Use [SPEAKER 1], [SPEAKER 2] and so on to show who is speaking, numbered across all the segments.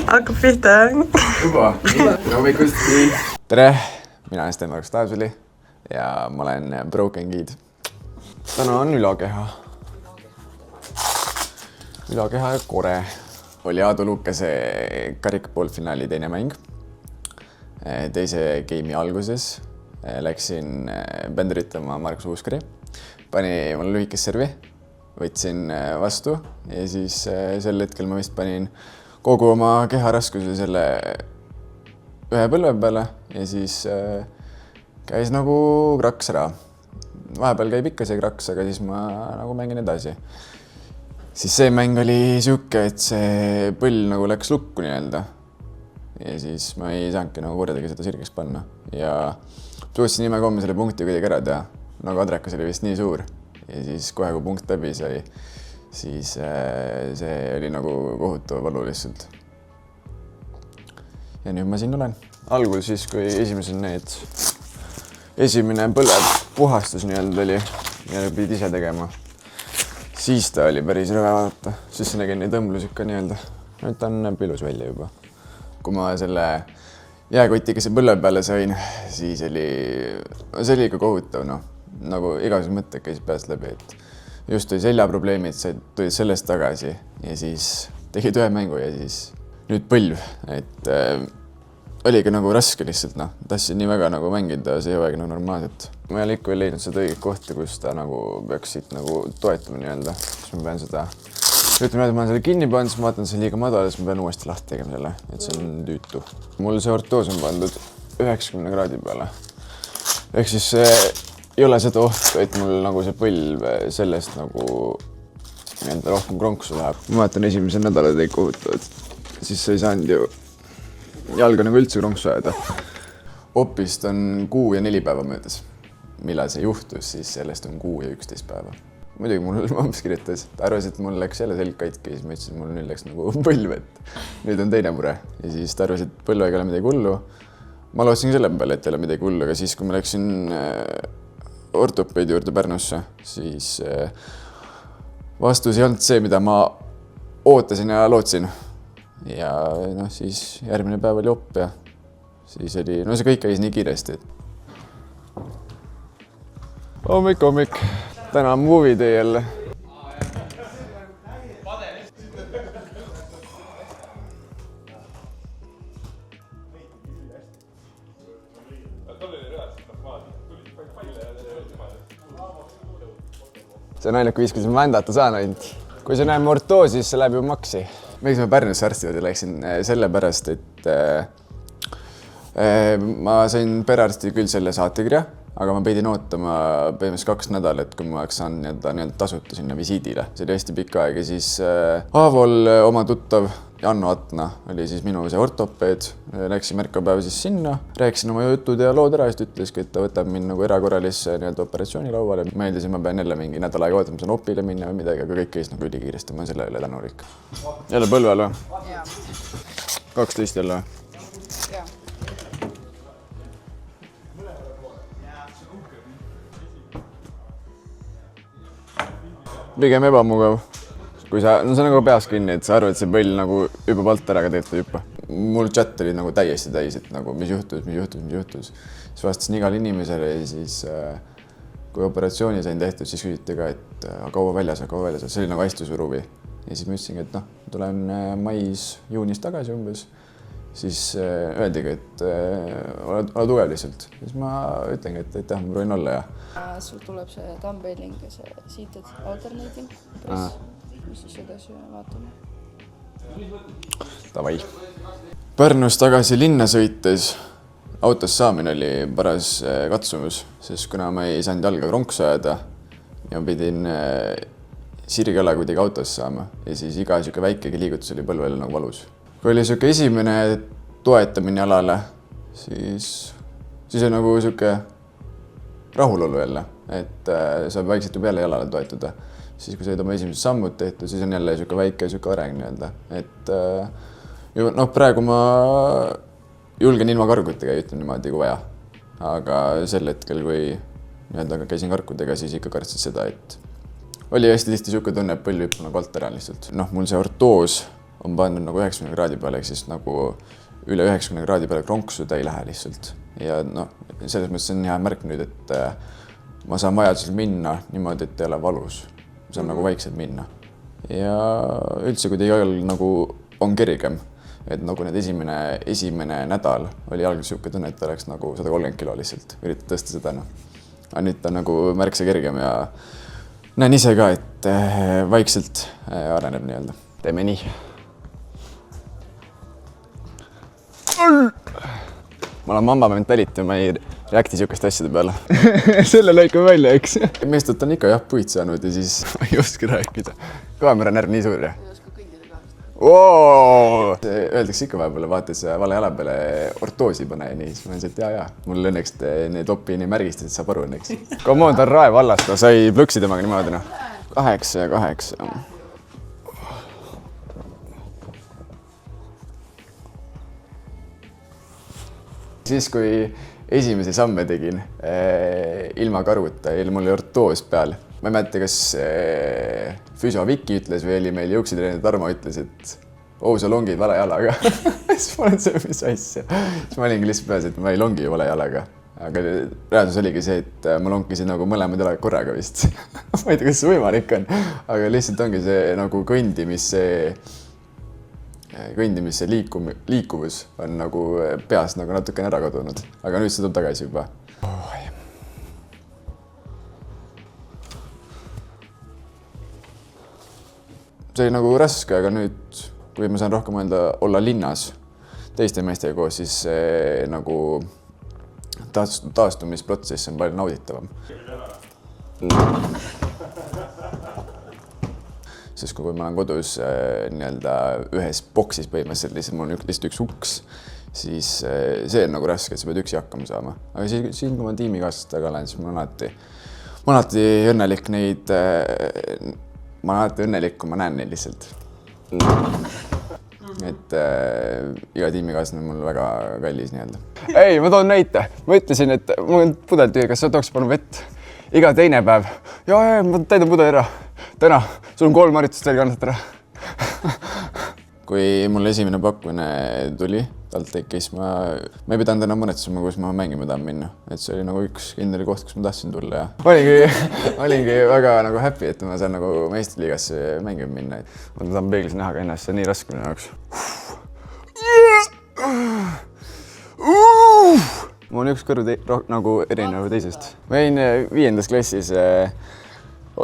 [SPEAKER 1] Hakkab pihta, jah?
[SPEAKER 2] Juba. Tere hommikust. Tere, mina olen Sten Markus Taavsuli ja ma olen Broken Guide. Täna on ülakeha. Ülakeha ja kore. Oli Aadu Lukase karika poolfinaali teine mäng. Teise game'i alguses läksin bänderitama Markus Uuskari. Pani mulle lühikest servi, võtsin vastu ja siis sel hetkel ma vist panin kogu oma keha raskuse selle ühe põlve peale ja siis käis nagu kraks ära. Vahepeal käib ikka see kraks, aga siis ma nagu mängin edasi. Siis see mäng oli siuke, et see põll nagu läks lukku nii-öelda. Ja siis ma ei saanudki nagu kordagi seda sirgeks panna. Ja suutsin nime komme selle punkti kuidagi ära teha. Nagu adrekas oli vist nii suur. Ja siis kohe, kui punkt läbi sai, siis see oli nagu kohutav valu lihtsalt. Ja nüüd ma siin olen. Algul siis, kui esimene põlve puhastus nii-öelda oli ja pidi ise tegema, siis ta oli päris rõve vaadata, siis nägin neid õmblus ikka nii-öelda. Nüüd ta näeb ilus välja juba. Kui ma selle jääkotiga see põlve peale sain, siis see oli ikka kohutav, nagu igasugused mõtted käisid peast läbi, et just oli seljaprobleemid, tulid sellest tagasi ja siis tegid ühe mängu ja siis nüüd põlv, et oligi nagu raske lihtsalt, tahtsin nii väga nagu mängida see jõuegi nagu normaalselt. Ma ei ole ikka leidnud seda õiget kohta, kus ta nagu peaks siit nagu toetama nii-öelda, siis ma pean seda ütleme, et ma olen selle kinni pannud, siis ma vaatan, see liiga madal, siis ma pean uuesti lahti tegema selle, et see on tüütu. Mul see ortoos on pandud 90 kraadi peale. Ehk siis ei ole seda ohtu, et mul nagu see põlv sellest nagu rohkem kronksu läheb. Ma vaatan esimese nädala teid kohutavad, siis sa ei saanud ju jalga nagu üldse kronksu ajada. Opist on 6 ja 4 päeva möödas. Millal see juhtus, siis sellest on 6 ja 11 päeva. Muidugi mul mamps kirjutas, ta arvas, et mul läks jälle selg katki, siis ma ütlesin, et mul nüüd läks nagu põlv, et nüüd on teine mure. Ja siis ta arvas, et põlvega ei ole midagi hullu. Ma lootsin selle peale, et ei ole midagi hullu, aga siis, kui ma läksin ortopeedi juurde Pärnusse, siis vastus ei olnud see, mida ma ootasin ja lootsin. Ja siis järgmine päev oli op ja siis oli, see kõik käis nii kiiresti. Hommik. Täna on movie day jälle. See on ainuke viis, kuidas ma vändata saan ainult. Kui see näeme ortoosi, siis see läheb ju maksi. Miks ma Pärnusse arsti juurde läksin? Sellepärast, et ma sain perearsti küll selle saatekirja, aga ma pidin ootama põhimõtteliselt 2 nädalat, kui ma saan nii-öelda tasuta sinna visiidile. See oli hästi pikk aeg ja siis Aavol oma tuttav Janno Atna oli siis minu see ortopeed. Läksin märkapäev siis sinna, rääkisin oma jutud ja lood ära, siis ütleski, et ta võtab mind nagu erakorralisse operatsioonilauale. Ma eeldasin, ma pean jälle mingi nädal aega ootama, saan opile minna või midagi, aga kõik käis nagu ülikiiresti, ma olen selle üle tänulik. Jälle põlvel või? Jaa. 12 jälle või? Jaa. Pigem ebamugav. Kui see on nagu peas kinni, et sa arvad, et see põll nagu hüppab alt ära, aga tegelikult ta hüppa. Mul chat oli nagu täiesti täis, et nagu mis juhtus. Siis vastasin igale inimesele ja siis kui operatsiooni sain tehtud, siis küsiti ka, et kaua väljas. See oli nagu hästi suur huvi. Ja siis ma ütlesingi, et tulen mais-juunis tagasi umbes. Siis öeldigi, et ole tugev lihtsalt. Siis ma ütlengi, et aitäh, ma proovin olla ja.
[SPEAKER 3] Sul tuleb see dumbbelling ja see seated alternating. Mis siis edasi vaatame?
[SPEAKER 2] Tavai. Pärnus tagasi linna sõites autos saamine oli paras katsumus, sest kuna ma ei saanud jalga kronksu ajada ja pidin sirgjala kuidagi autos saama ja siis iga siuke väikegi liigutus oli põlvel nagu valus. Kui oli siuke esimene toetamine jalale, siis on nagu siuke rahulolu jälle, et saab vaikselt ju peale jalale toetuda. Siis kui said oma esimesed sammud tehtud, siis on jälle siuke väike areng nii-öelda. Et praegu ma julgen ilma kargutega ütlema niimoodi kui vaja. Aga sel hetkel, kui käisin karkudega, siis ikka kartsid seda, et oli hästi tihti siuke tunne, et põll hüppab nagu alt ära lihtsalt. Mul see ortoos on pandud nagu 90 kraadi peale, ehk siis nagu üle 90 kraadi peale kronksu ta ei lähe lihtsalt. Ja noh, selles mõttes on hea märk nüüd, et ma saan vajadusel minna niimoodi, et ei ole valus. Saan nagu vaikselt minna. Ja üldse, kui teil nagu on kergem, et nagu need esimene nädal oli jalg siuke tunne, et oleks nagu 130 kilo lihtsalt, üritada tõsta seda. Aga nüüd ta nagu märksa kergem ja näen ise ka, et vaikselt areneb nii-öelda. Teeme nii. Ma olen mamba mentality, ma ei reakti siukeste asjade peale. Selle lõikame välja, eks? Meestelt on ikka jah puid saanud ja siis ma ei oska rääkida. Kaamera närv nii suur.
[SPEAKER 3] Ei oska kõndida ka.
[SPEAKER 2] Öeldakse ikka vahepeale, vaates vale jala peale ortoosi pane ja nii. Siis ma olen see, et jaa. Mul õnneks need oppi nii märgistasid, saab aru õnneks. Come on, ta on Rae vallast, ta sai plõksi temaga niimoodi. 8 ja 8. Siis, kui esimese samme tegin ilma karuta, mul oli ortoos peal. Ma ei mäleta, kas Füso Viki ütles või oli meil jõuksitreener Tarmo ütles, et sa longid vale jalaga. Siis ma olen see, mis asja. Siis ma olingi lihtsalt peas, et ma ei longi vale jalaga. Aga reaalsus oligi see, et ma lonkisin nagu mõlemad jalaga korraga vist. Ma ei tea, kas see võimalik on. Aga lihtsalt ongi see nagu kõndimise liikuvus on nagu peas nagu natukene ära kadunud, aga nüüd see tuleb tagasi juba. See oli nagu raske, aga nüüd, kui ma saan rohkem olla linnas teiste meestega koos, siis nagu taastumisprotsess on palju nauditavam. Sest kui ma olen kodus ühes boksis põhimõtteliselt, mul on lihtsalt üks uks, siis see on nagu raske, et sa pead üksi hakkama saama. Aga siin, kui ma tiimikaaslastega olen, siis ma olen alati õnnelik neid, ma olen alati õnnelik, kui ma näen neid lihtsalt. Et iga tiimikaaslane on mul väga kallis nii-öelda. Ei, ma toon näite. Ma ütlesin, et mul on pudel tüü, kas sa tooks palun vett? Iga teine päev. Ja, ma täidan pudel ära. Täna, sul on 3 haritust veel kannatad ära. Kui mul esimene pakkumine tuli, talt tekkis, ma ei pidanud enam mõnetsema, kus ma mängima tahan minna. Et see oli nagu üks kindel koht, kus ma tahtsin tulla. Ja olingi väga nagu happy, et ma saan nagu meistriliigasse mängima minna. Ma tahan peeglis näha ka ennast, see on nii raske minu jaoks. Mul on üks kõrv nagu erinev teisest. Ma jäin 5. klassis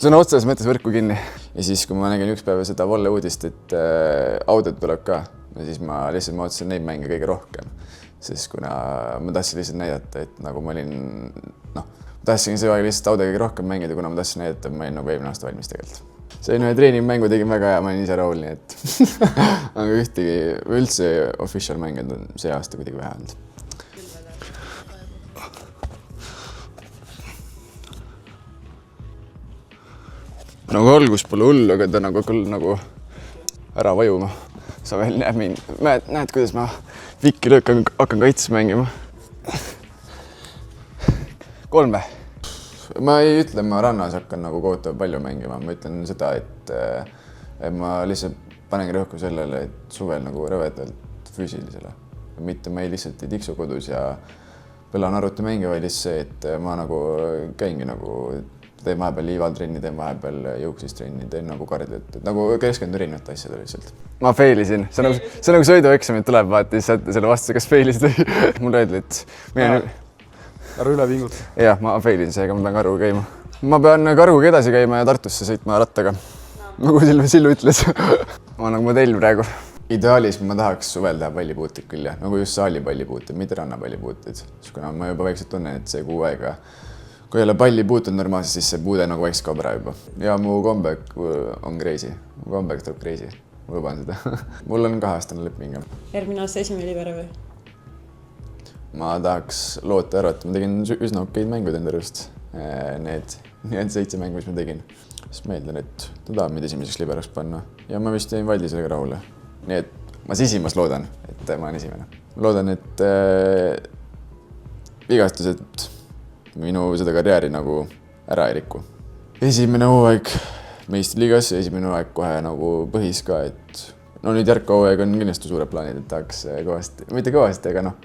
[SPEAKER 2] sõna otseses mõttes võrku kinni. Ja siis, kui ma nägin üks päev seda Volle uudist, et audit tuleb ka, siis ma lihtsalt mõtlesin neid mänge kõige rohkem. Sest kuna ma tahtsin lihtsalt näidata, et nagu ma olin, ma tahtsin see aeg lihtsalt audit kõige rohkem mängida, kuna ma tahtsin näidata, et ma olin nagu eelmine aasta valmis tegelikult. See ühe treeningmängu tegin väga hea, ma olin ise rahul, nii et aga ühtegi üldse official mängid on see aasta kuidagi vähe olnud. Nagu algus pole hull, aga ta nagu küll nagu ära vajuma. Sa veel näed, kuidas ma Viki hakkan kaitses mängima. 3 või? Ma ei ütle, ma rannas hakkan nagu kohutav palju mängima. Ma ütlen seda, et ma lihtsalt panengi rõhku sellele, et suvel nagu rõvedalt füüsilisele. Mitte ma ei lihtsalt ei tiksu kodus ja pelan arvutimänge, vaid lihtsalt see, et ma nagu käingi nagu teen vahepeal liivaltrenni, teen vahepeal jõuksistrenni, teen nagu kardiot, et nagu keskendun erinevate asjade lihtsalt. Ma failisin. See on nagu sõidueksamid tuleb, vaati selle vastu, kas failisid või. Mul öeldi, et
[SPEAKER 1] ära üle vingut.
[SPEAKER 2] Jah, ma failisin, seega ma pean karuga käima. Ma pean karuga edasi käima ja Tartusse sõitma rattaga. Nagu Sillu ütles. Ma olen nagu modell praegu. Ideaalis ma tahaks suvel teha pallipuuteid küll, jah. Nagu just saalipallipuuteid, mitte rannapallipuuteid. Kuna ma juba väikselt tunnen, et see kuu aega kui ei ole palli puutunud normaalselt, siis see puude nagu vaikselt kaob ära juba. Ja mu comeback on crazy. Mu comeback tuleb crazy. Ma luban seda. Mul on 2-aastane leping.
[SPEAKER 4] Järgmine aasta esimene libero või?
[SPEAKER 2] Ma tahaks loota arvata. Ma tegin üsna okeid mängud enda arust. Need 7 mängu, mis ma tegin. Siis ma eeldan, et ta tahab meid esimeseks liberoks panna. Ja ma vist jäin valdi sellega rahule. Nii et ma sisimas loodan, et ma olen esimene. Loodan, et vigastused minu seda karjääri nagu ära ei riku. Esimene hooaeg meistriliigas ja esimene hooaeg kohe nagu põhis ka, et no nüüd Jarko hooaeg on kindlasti suured plaanid, et tahaks kõvasti, mitte kõvasti, aga noh,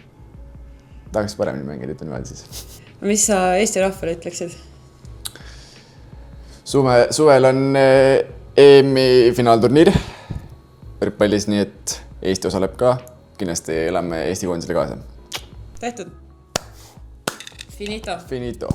[SPEAKER 2] tahaks paremini mängida, ütlen niimoodi siis.
[SPEAKER 4] Mis sa Eesti rahvale ütleksid?
[SPEAKER 2] Suvel on EM-i finaalturniir võrkpallis, nii et Eesti osaleb ka. Kindlasti elame Eesti koondisele kaasa.
[SPEAKER 4] Tehtud. Finito.
[SPEAKER 2] Finito.